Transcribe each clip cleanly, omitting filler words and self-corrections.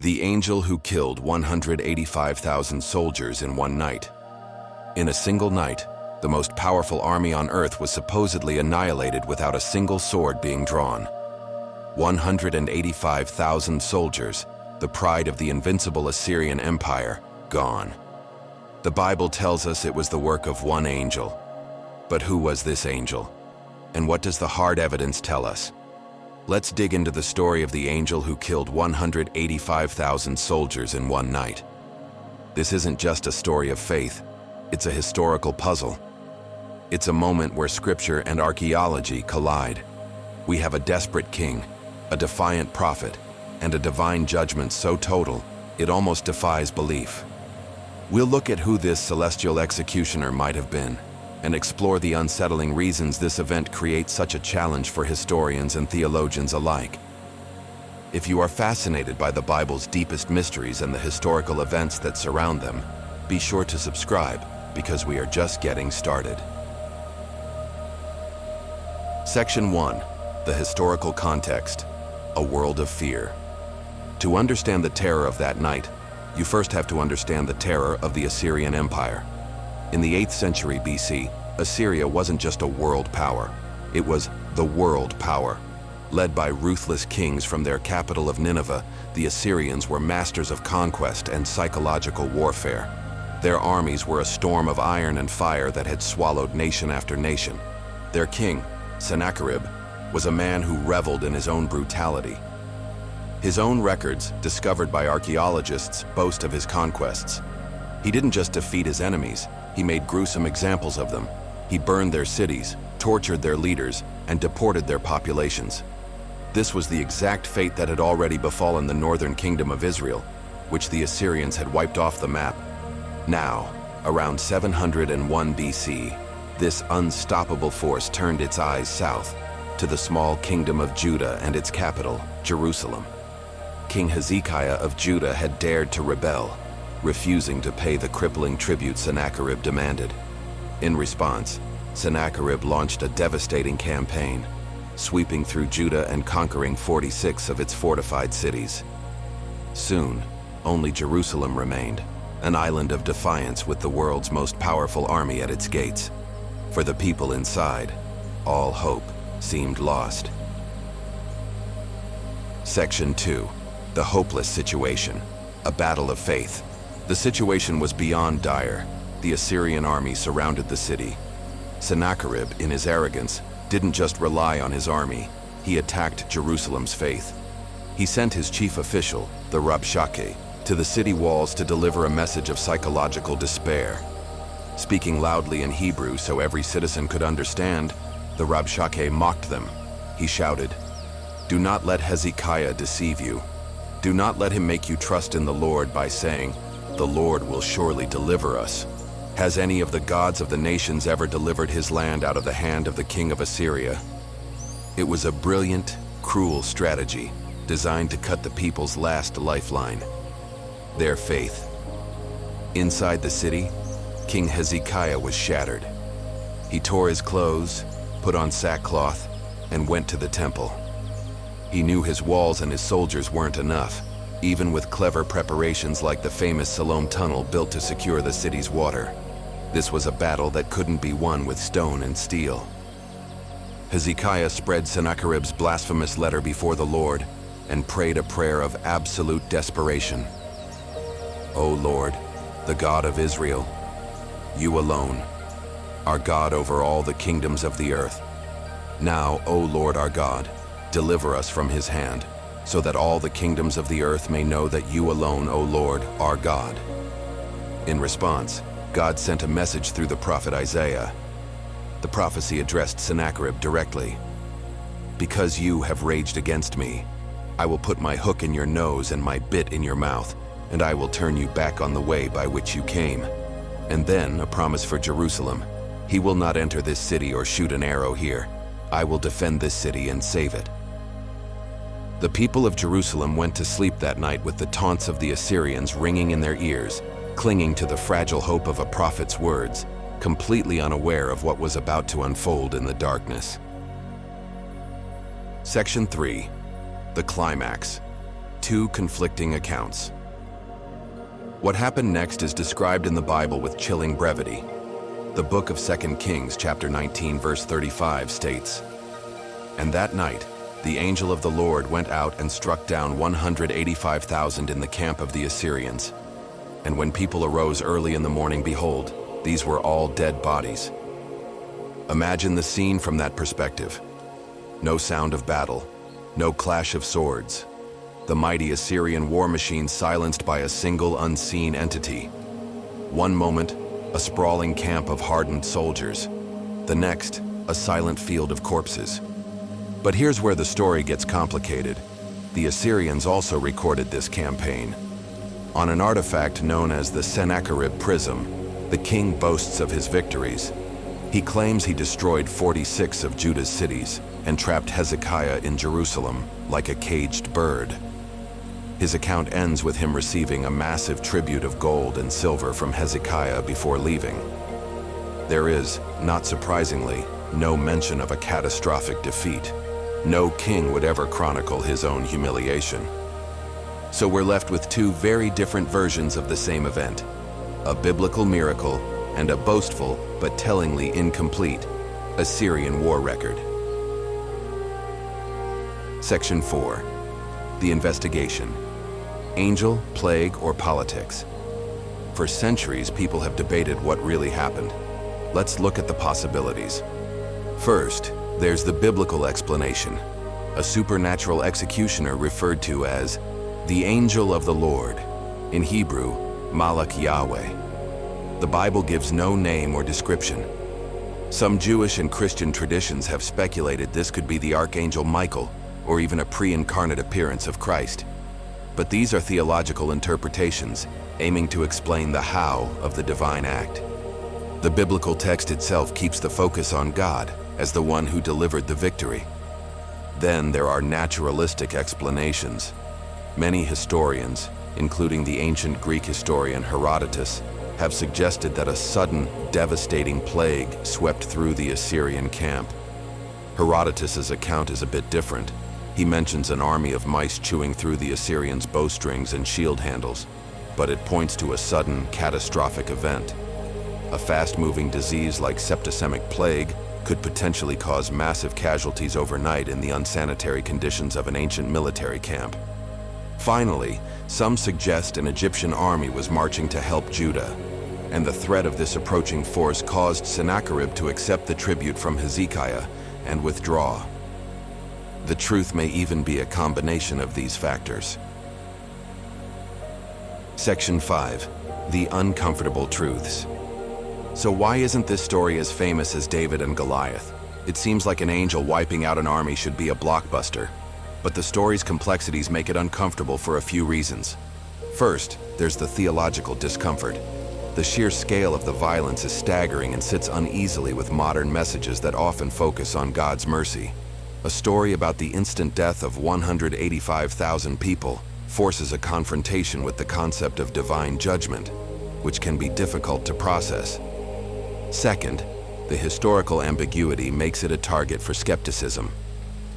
The angel who killed 185,000 soldiers in one night. In a single night, the most powerful army on earth was supposedly annihilated without a single sword being drawn. 185,000 soldiers, the pride of the invincible Assyrian Empire, gone. The Bible tells us it was the work of one angel. But who was this angel? And what does the hard evidence tell us? Let's dig into the story of the angel who killed 185,000 soldiers in one night. This isn't just a story of faith, it's a historical puzzle. It's a moment where scripture and archaeology collide. We have a desperate king, a defiant prophet, and a divine judgment so total, it almost defies belief. We'll look at who this celestial executioner might have been, and explore the unsettling reasons this event creates such a challenge for historians and theologians alike. If you are fascinated by the Bible's deepest mysteries and the historical events that surround them, be sure to subscribe, because we are just getting started. Section 1. The historical context. A world of fear. To understand the terror of that night, you first have to understand the terror of the Assyrian Empire. In the 8th century BC, Assyria wasn't just a world power, it was the world power. Led by ruthless kings from their capital of Nineveh, the Assyrians were masters of conquest and psychological warfare. Their armies were a storm of iron and fire that had swallowed nation after nation. Their king, Sennacherib, was a man who reveled in his own brutality. His own records, discovered by archaeologists, boast of his conquests. He didn't just defeat his enemies, he made gruesome examples of them. He burned their cities, tortured their leaders, and deported their populations. This was the exact fate that had already befallen the northern kingdom of Israel, which the Assyrians had wiped off the map. Now, around 701 BC, this unstoppable force turned its eyes south, to the small kingdom of Judah and its capital, Jerusalem. King Hezekiah of Judah had dared to rebel, refusing to pay the crippling tribute Sennacherib demanded. In response, Sennacherib launched a devastating campaign, sweeping through Judah and conquering 46 of its fortified cities. Soon, only Jerusalem remained, an island of defiance with the world's most powerful army at its gates. For the people inside, all hope seemed lost. Section 2. The hopeless situation. A battle of faith. The situation was beyond dire. The Assyrian army surrounded the city. Sennacherib, in his arrogance, didn't just rely on his army, he attacked Jerusalem's faith. He sent his chief official, the Rabshakeh, to the city walls to deliver a message of psychological despair. Speaking loudly in Hebrew so every citizen could understand, the Rabshakeh mocked them. He shouted, "Do not let Hezekiah deceive you. Do not let him make you trust in the Lord by saying, 'The Lord will surely deliver us.' Has any of the gods of the nations ever delivered his land out of the hand of the king of Assyria?" It was a brilliant, cruel strategy designed to cut the people's last lifeline, their faith. Inside the city, King Hezekiah was shattered. He tore his clothes, put on sackcloth, and went to the temple. He knew his walls and his soldiers weren't enough, even with clever preparations like the famous Siloam Tunnel built to secure the city's water. This was a battle that couldn't be won with stone and steel. Hezekiah spread Sennacherib's blasphemous letter before the Lord and prayed a prayer of absolute desperation. "O Lord, the God of Israel, you alone are God over all the kingdoms of the earth. Now, O Lord our God, deliver us from his hand, so that all the kingdoms of the earth may know that you alone, O Lord, are God." In response, God sent a message through the prophet Isaiah. The prophecy addressed Sennacherib directly. "Because you have raged against me, I will put my hook in your nose and my bit in your mouth, and I will turn you back on the way by which you came." And then a promise for Jerusalem. "He will not enter this city or shoot an arrow here. I will defend this city and save it." The people of Jerusalem went to sleep that night with the taunts of the Assyrians ringing in their ears, clinging to the fragile hope of a prophet's words, completely unaware of what was about to unfold in the darkness. Section 3. The climax. Two conflicting accounts. What happened next is described in the Bible with chilling brevity. The book of 2 Kings, chapter 19, verse 35 states, "And that night, the angel of the Lord went out and struck down 185,000 in the camp of the Assyrians. And when people arose early in the morning, behold, these were all dead bodies." Imagine the scene from that perspective. No sound of battle, no clash of swords. The mighty Assyrian war machine silenced by a single unseen entity. One moment, a sprawling camp of hardened soldiers. The next, a silent field of corpses. But here's where the story gets complicated. The Assyrians also recorded this campaign. On an artifact known as the Sennacherib Prism, the king boasts of his victories. He claims he destroyed 46 of Judah's cities and trapped Hezekiah in Jerusalem like a caged bird. His account ends with him receiving a massive tribute of gold and silver from Hezekiah before leaving. There is, not surprisingly, no mention of a catastrophic defeat. No king would ever chronicle his own humiliation. So we're left with two very different versions of the same event: a biblical miracle and a boastful but tellingly incomplete Assyrian war record. Section 4. The investigation. Angel, plague, or politics? For centuries, people have debated what really happened. Let's look at the possibilities. First, there's the biblical explanation, a supernatural executioner referred to as the angel of the Lord, in Hebrew, Malach Yahweh. The Bible gives no name or description. Some Jewish and Christian traditions have speculated this could be the Archangel Michael, or even a pre-incarnate appearance of Christ. But these are theological interpretations, aiming to explain the how of the divine act. The biblical text itself keeps the focus on God as the one who delivered the victory. Then there are naturalistic explanations. Many historians, including the ancient Greek historian Herodotus, have suggested that a sudden, devastating plague swept through the Assyrian camp. Herodotus's account is a bit different. He mentions an army of mice chewing through the Assyrians' bowstrings and shield handles, but it points to a sudden, catastrophic event. A fast-moving disease like septicemic plague could potentially cause massive casualties overnight in the unsanitary conditions of an ancient military camp. Finally, some suggest an Egyptian army was marching to help Judah, and the threat of this approaching force caused Sennacherib to accept the tribute from Hezekiah and withdraw. The truth may even be a combination of these factors. Section 5. The uncomfortable truths. So why isn't this story as famous as David and Goliath? It seems like an angel wiping out an army should be a blockbuster, but the story's complexities make it uncomfortable for a few reasons. First, there's the theological discomfort. The sheer scale of the violence is staggering and sits uneasily with modern messages that often focus on God's mercy. A story about the instant death of 185,000 people forces a confrontation with the concept of divine judgment, which can be difficult to process. Second, the historical ambiguity makes it a target for skepticism.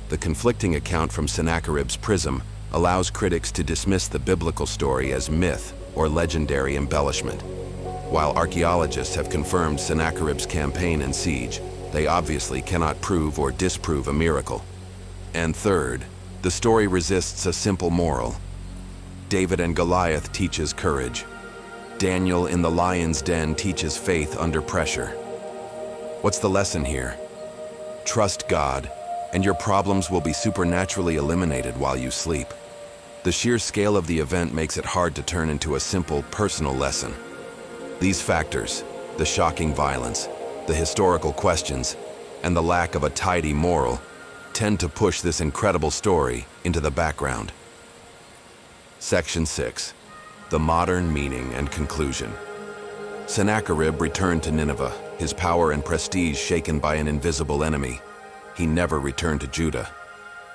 The conflicting account from Sennacherib's prism allows critics to dismiss the biblical story as myth or legendary embellishment. While archaeologists have confirmed Sennacherib's campaign and siege, they obviously cannot prove or disprove a miracle. And third, the story resists a simple moral. David and Goliath teaches courage. Daniel in the lion's den teaches faith under pressure. What's the lesson here? Trust God, and your problems will be supernaturally eliminated while you sleep. The sheer scale of the event makes it hard to turn into a simple, personal lesson. These factors, the shocking violence, the historical questions, and the lack of a tidy moral, tend to push this incredible story into the background. Section 6. The modern meaning and conclusion. Sennacherib returned to Nineveh, his power and prestige shaken by an invisible enemy. He never returned to Judah.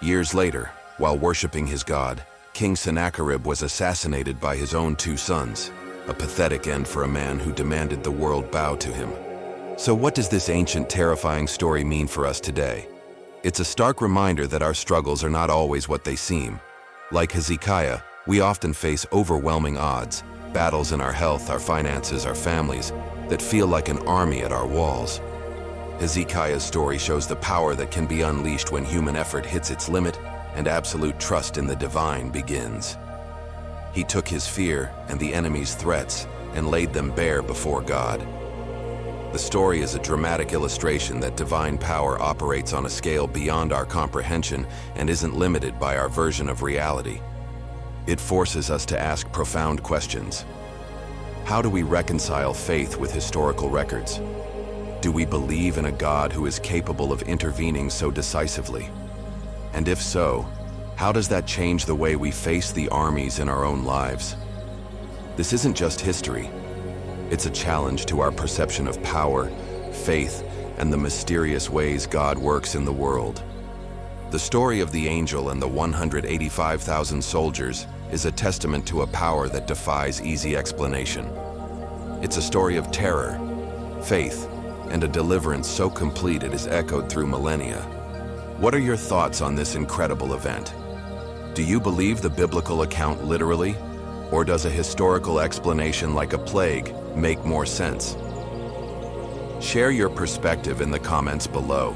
Years later, while worshiping his god, King Sennacherib was assassinated by his own two sons, a pathetic end for a man who demanded the world bow to him. So what does this ancient, terrifying story mean for us today? It's a stark reminder that our struggles are not always what they seem. Like Hezekiah, We often face overwhelming odds, battles in our health, our finances, our families, that feel like an army at our walls. Hezekiah's story shows the power that can be unleashed when human effort hits its limit and absolute trust in the divine begins. He took his fear and the enemy's threats and laid them bare before God. The story is a dramatic illustration that divine power operates on a scale beyond our comprehension and isn't limited by our version of reality. It forces us to ask profound questions. How do we reconcile faith with historical records? Do we believe in a God who is capable of intervening so decisively? And if so, how does that change the way we face the armies in our own lives? This isn't just history. It's a challenge to our perception of power, faith, and the mysterious ways God works in the world. The story of the angel and the 185,000 soldiers is a testament to a power that defies easy explanation. It's a story of terror, faith, and a deliverance so complete it is echoed through millennia. What are your thoughts on this incredible event? Do you believe the biblical account literally, or does a historical explanation like a plague make more sense? Share your perspective in the comments below.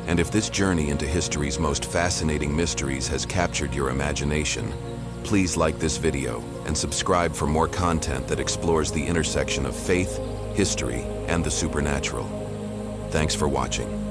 And if this journey into history's most fascinating mysteries has captured your imagination, please like this video and subscribe for more content that explores the intersection of faith, history, and the supernatural. Thanks for watching.